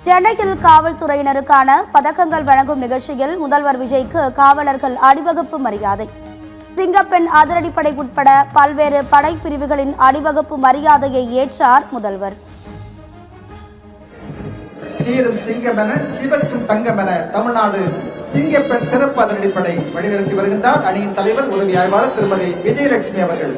சென்னையில் காவல்துறையினருக்கான பதக்கங்கள் வழங்கும் நிகழ்ச்சியில் முதல்வர் விஜய்க்கு காவலர்கள் அணிவகுப்பு மரியாதை. சிங்கப்பெண் அதிரடிப்படை உட்பட பல்வேறு படைப்பிரிவுகளின் அணிவகுப்பு மரியாதையை ஏற்றார் முதல்வர். சீரும் சிங்கமென சிவக்கும் தங்கமென தமிழ்நாடு சிங்கப்பெண் சிறப்பு அதிரடிப்படை வழிநடத்தி வருகின்றார் அணியின் தலைவர் உதவி ஆய்வாளர் திருமதி விஜயலட்சுமி அவர்கள்.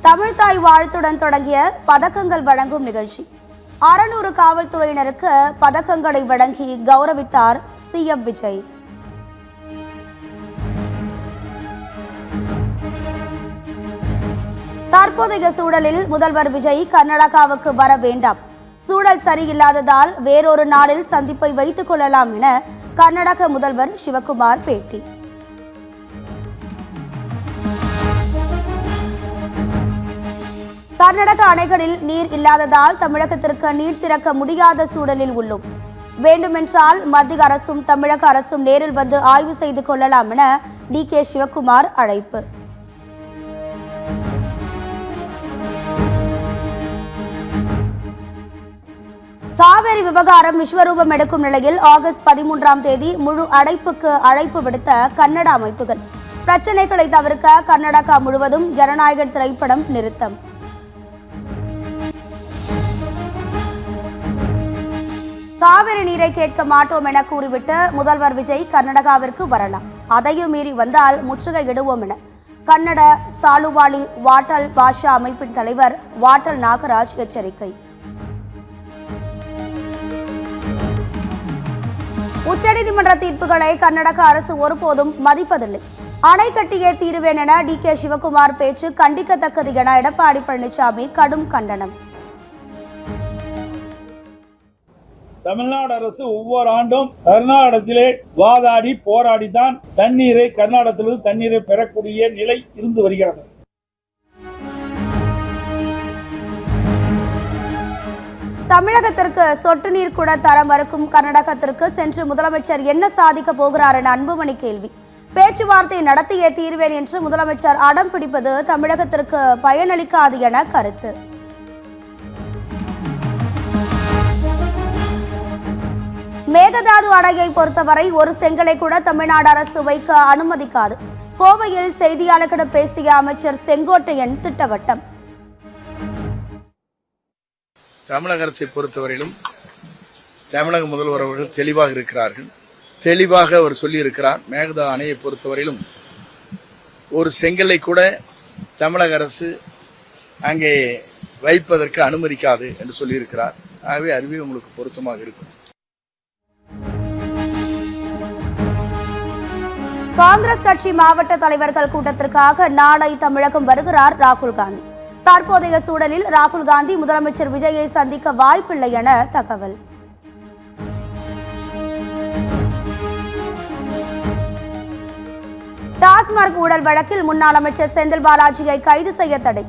தமிழ்தாய் வாழ்த்துடன் தொடங்கிய பதக்கங்கள் வழங்கும் நிகழ்ச்சி. 600 காவல்துறையினருக்கு பதக்கங்களை வழங்கி கௌரவித்தார் சிஎம் விஜய். தற்போதைய சூழலில் முதல்வர் விஜய் கர்நாடகாவுக்கு வர வேண்டாம், சூழல் சரியில்லாததால் வேறொரு நாளில் சந்திப்பை வைத்துக் கொள்ளலாம் என கர்நாடக முதல்வர் சிவகுமார் பேட்டி. கர்நாடக அணைகளில் நீர் இல்லாததால் தமிழகத்திற்கு நீர் திறக்க முடியாத சூழலில் உள்ளோம். வேண்டுமென்றால் மத்திய அரசும் தமிழக அரசும் நேரில் வந்து ஆய்வு செய்து கொள்ளலாம் என டி.கே. சிவகுமார் அழைப்பு. காவிரி விவகாரம் விஸ்வரூபம் எடுக்கும் நிலையில் ஆகஸ்ட் 13ஆம் தேதி முழு அடைப்புக்கு அழைப்பு விடுத்த கன்னட அமைப்புகள். பிரச்சினைகளை தவிர்க்க கர்நாடகா முழுவதும் ஜனநாயக திரைப்படம் நிறுத்தம். காவிரி நீரை கேட்க மாட்டோம் என கூறிவிட்டு முதல்வர் விஜய் கர்நாடகாவிற்கு வரலாம், அதையும் மீறி வந்தால் முற்றுகையிடுவோம் என கன்னட சாலுவாலி வாட்டல் பாஷா அமைப்பின் தலைவர் வாட்டல் நாகராஜ் எச்சரிக்கை. உச்சநீதிமன்ற தீர்ப்புகளை கர்நாடக அரசு ஒருபோதும் மதிப்பதில்லை, அணை கட்டியே தீருவேன் என டி.கே. சிவகுமார் பேச்சு கண்டிக்கத்தக்கது என எடப்பாடி பழனிசாமி கடும் கண்டனம். தமிழ்நாடு அரசு ஒவ்வொரு ஆண்டும் கர்நாடகத்திலே வாதாடி போராடித்தான் கர்நாடகத்திலிருந்து தண்ணீரை பெறக்கூடிய நிலை இருந்து வருகிறது. தமிழகத்திற்கு சொட்டு நீர் கூட தர மறுக்கும் கர்நாடகத்திற்கு சென்று முதலமைச்சர் என்ன சாதிக்க போகிறார் என அன்புமணி கேள்வி. பேச்சுவார்த்தை நடத்தியே தீர்வேன் என்று முதலமைச்சர் அடம் பிடிப்பது தமிழகத்திற்கு பயனளிக்காது என கருத்து. மேகதாது அணையை பொறுத்தவரை ஒரு செங்கலை கூட தமிழ்நாடு அரசு வைக்க அனுமதிக்காது. கோவையில் செய்தியாளர்களிடம் பேசிய அமைச்சர் செங்கோட்டையன் திட்டவட்டம். தமிழக அரசை பொறுத்தவரையிலும் தமிழக முதல்வர் அவர்கள் தெளிவாக இருக்கிறார்கள். தெளிவாக அவர் சொல்லியிருக்கிறார், மேகதாது அணையை பொறுத்தவரையிலும் ஒரு செங்கலை கூட தமிழக அரசு அங்கே வைப்பதற்கு அனுமதிக்காது என்று சொல்லியிருக்கிறார். ஆகவே அதுவே உங்களுக்கு பொருத்தமாக இருக்கும். காங்கிரஸ் கட்சி மாவட்ட தலைவர்கள் கூட்டத்திற்காக நாளை தமிழகம் வருகிறார் ராகுல் காந்தி. தற்போதைய சூழலில் ராகுல் காந்தி முதலமைச்சர் விஜயை சந்திக்க வாய்ப்பில்லை என தகவல். டாஸ்மாக் ஊழல் வழக்கில் முன்னாள் அமைச்சர் செந்தில் பாலாஜியை கைது செய்ய தடை.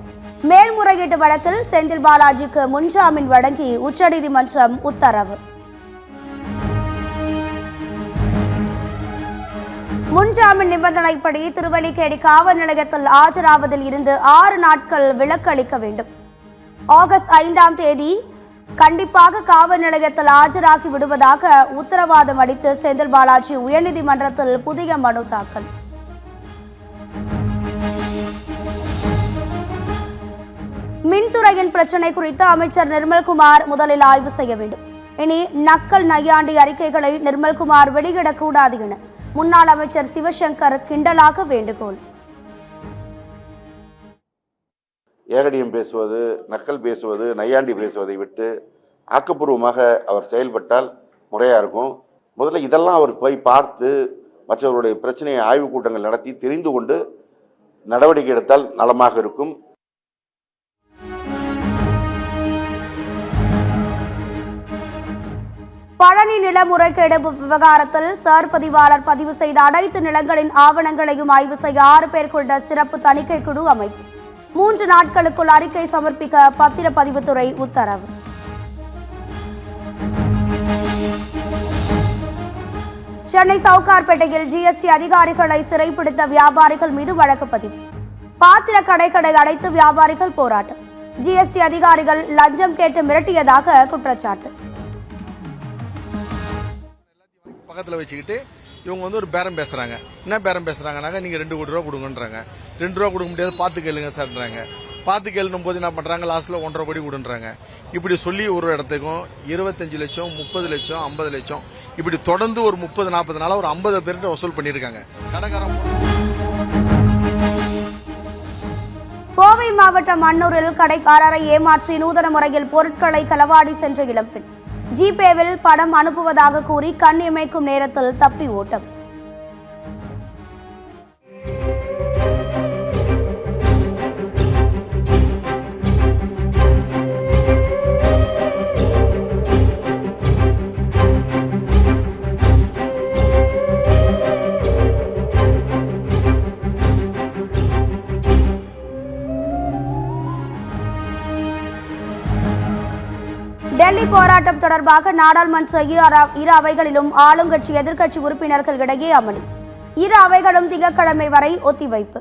மேல்முறையீட்டு வழக்கில் செந்தில் பாலாஜிக்கு முன்ஜாமீன் வழங்கி உச்சநீதிமன்றம் உத்தரவு. முன்ஜாமீன் நிபந்தனைப்படி திருவல்லிக்கேணி காவல் நிலையத்தில் ஆஜராவதில் இருந்து 6 நாட்கள் விலக்கு அளிக்க வேண்டும். ஆகஸ்ட் 5ஆம் தேதி கண்டிப்பாக காவல் நிலையத்தில் ஆஜராகி விடுவதாக உத்தரவாதம் அளித்து செந்தில் பாலாஜி உயர்நீதிமன்றத்தில் புதிய மனு தாக்கல். மின்துறையின் பிரச்சினை குறித்து அமைச்சர் நிர்மல்குமார் முதலில் ஆய்வு செய்ய வேண்டும். இனி நக்கல் நையாண்டி அறிக்கைகளை நிர்மல்குமார் வெளியிடக்கூடாது என முன்னாள் அமைச்சர் சிவசங்கர் கிண்டலாக வேண்டுகோள். ஏகடியம் பேசுவது, நக்கல் பேசுவது, நையாண்டி பேசுவதை விட்டு ஆக்கப்பூர்வமாக அவர் செயல்பட்டால் முறையாக இருக்கும். முதல்ல இதெல்லாம் அவர் போய் பார்த்து மற்றவருடைய பிரச்சனையை ஆய்வு கூட்டங்கள் நடத்தி தெரிந்து கொண்டு நடவடிக்கை எடுத்தால் நலமாக இருக்கும். பழனி நில முறைகேடு விவகாரத்தில் சார் பதிவாளர் பதிவு செய்த அனைத்து நிலங்களின் ஆவணங்களையும் ஆய்வு செய்ய 6 பேர் கொண்ட சிறப்பு தணிக்கை குழு அமைப்பு. 3 நாட்களுக்குள் அறிக்கை சமர்ப்பிக்க பத்திரப்பதிவுத்துறை உத்தரவு. சென்னை சவுகார்பேட்டையில் ஜிஎஸ்டி அதிகாரிகளை சிறைப்பிடித்த வியாபாரிகள் மீது வழக்கு பதிவு. பாத்திர கடைகளை அடைத்து வியாபாரிகள் போராட்டம். ஜிஎஸ்டி அதிகாரிகள் லஞ்சம் கேட்டு மிரட்டியதாக குற்றச்சாட்டு. பக்கத்தில் வச்சுக்கிட்டு இவங்க ஒரு பேரம் பேசுறாங்க. என்ன பேரம் பேசுறாங்கனாக்க நீங்க 2 கோடி ரூபா கொடுங்கன்றாங்க. 2 ரூபா கொடுக்க முடியாது, பார்த்து கேளுங்க சார்ன்றாங்க. பார்த்து கேளும் போது என்ன பண்றாங்க, லாஸ்ட்ல 1.5 கோடி கொடுன்றாங்க. இப்படி சொல்லி ஒரு இடத்துக்கும் 25 லட்சம் 30 லட்சம் 50 லட்சம் இப்படி தொடர்ந்து ஒரு 30-40 நாளா ஒரு 50 பேர்கிட்ட வசூல் பண்ணியிருக்காங்க. கடைக்காரன் கோவை மாவட்டம் அன்னூரில் கடைக்காரரை ஏமாற்றி நூதன முறையில் பொருட்களை களவாடி சென்ற இளம்பெண். ஜிபேவில் பணம் அனுப்புவதாக கூறி கண் இமைக்கும் நேரத்தில் தப்பி ஓட்டம். டெல்லி போராட்டம் தொடர்பாக நாடாளுமன்ற இரு அவைகளிலும் ஆளுங்கட்சி எதிர்க்கட்சி உறுப்பினர்கள் இடையே அமளி. இரு அவைகளும் திங்கட்கிழமை வரை ஒத்திவைப்பு.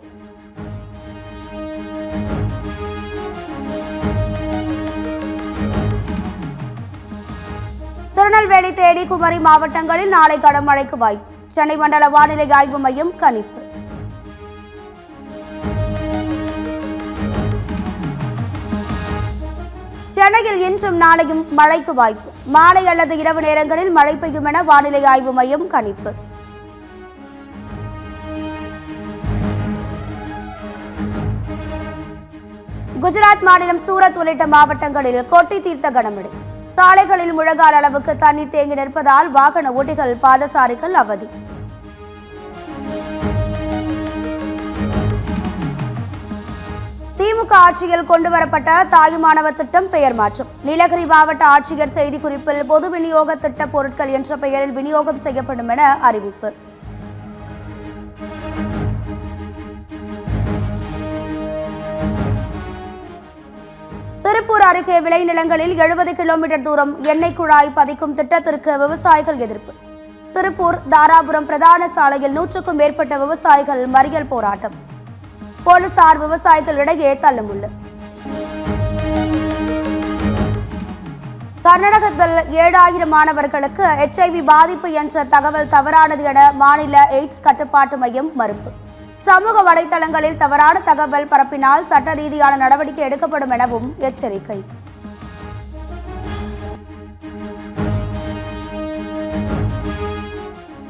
திருநெல்வேலி தேனி குமரி மாவட்டங்களில் நாளை கனமழைக்கு வாய்ப்பு. சென்னை மண்டல வானிலை ஆய்வு மையம் கணிப்பு. சென்னையில் இன்றும் நாளையும் மழைக்கு வாய்ப்பு. மாலை அல்லது இரவு நேரங்களில் மழை பெய்யும் என வானிலை ஆய்வு மையம் கணிப்பு. குஜராத் மாநிலம் சூரத் உள்ளிட்ட மாவட்டங்களில் கொட்டி தீர்த்த கனமழை. சாலைகளில் முழங்கால் அளவுக்கு தண்ணீர் தேங்கி நிற்பதால் வாகன ஓட்டிகள் பாதசாரிகள் அவதி. திமுக ஆட்சியில் கொண்டுவரப்பட்ட தாயுமானவர் திட்டம் பெயர் மாற்றம். நீலகிரி மாவட்ட ஆட்சியர் செய்திக்குறிப்பில் பொது விநியோக திட்ட பொருட்கள் என்ற பெயரில் விநியோகம் செய்யப்படும் என அறிவிப்பு. திருப்பூர் அருகே விளைநிலங்களில் 70 கிலோமீட்டர் தூரம் எண்ணெய் குழாய் பதிக்கும் திட்டத்திற்கு விவசாயிகள் எதிர்ப்பு. திருப்பூர் தாராபுரம் பிரதான சாலையில் 100க்கும் மேற்பட்ட விவசாயிகள் மறியல் போராட்டம். போலீசார் விவசாயிகளிடையே தள்ளுமுள்ளு. கர்நாடகத்தில் 7000 மாணவர்களுக்கு HIV பாதிப்பு என்ற தகவல் தவறானது என மாநில எய்ட்ஸ் கட்டுப்பாட்டு மையம் மறுப்பு. சமூக வலைதளங்களில் தவறான தகவல் பரப்பினால் சட்ட ரீதியான நடவடிக்கை எடுக்கப்படும் எனவும் எச்சரிக்கை.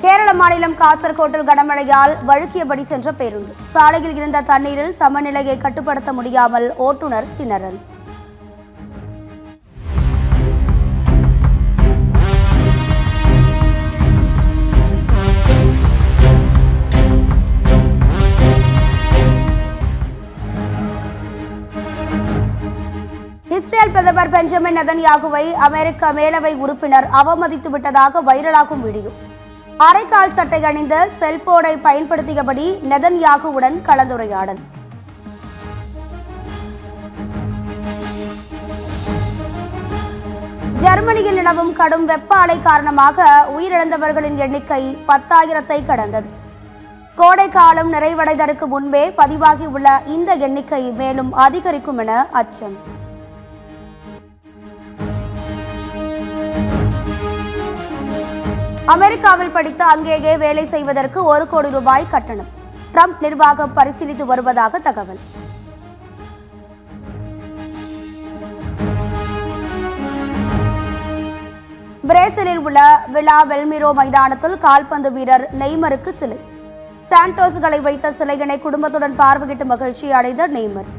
கேரள மாநிலம் காசர்கோட்டில் கனமழையால் வழுக்கியபடி சென்ற பேருந்து. சாலையில் இருந்த தண்ணீரில் சமநிலையை கட்டுப்படுத்த முடியாமல் ஓட்டுநர் திணறல். இஸ்ரேல் பிரதமர் பெஞ்சமின் நெதன்யாகுவை அமெரிக்க மேலவை உறுப்பினர் அவமதித்து விட்டதாக வைரலாகும் வீடியோ. அரைக்கால் சட்டை அணிந்த செல்போனை பயன்படுத்தியபடி நெதன்யாகுவுடன் கலந்துரையாடல். ஜெர்மனியில் நிலவும் கடும் வெப்ப அலை காரணமாக உயிரிழந்தவர்களின் எண்ணிக்கை 10,000-ஐ கடந்தது. கோடை காலம் நிறைவடைவதற்கு முன்பே பதிவாகியுள்ள இந்த எண்ணிக்கை மேலும் அதிகரிக்கும் என அச்சம். அமெரிக்காவில் படித்து அங்கேயே வேலை செய்வதற்கு 1 கோடி ரூபாய் கட்டணம். ட்ரம்ப் நிர்வாகம் பரிசீலித்து வருவதாக தகவல். பிரேசிலில் உள்ள விலா வெல்மிரோ மைதானத்தில் கால்பந்து வீரர் நெய்மருக்கு சிலை. சாண்டோஸ்களை வைத்த சிலையினை குடும்பத்துடன் பார்வையிட்டு மகிழ்ச்சி அடைந்த நெய்மர்.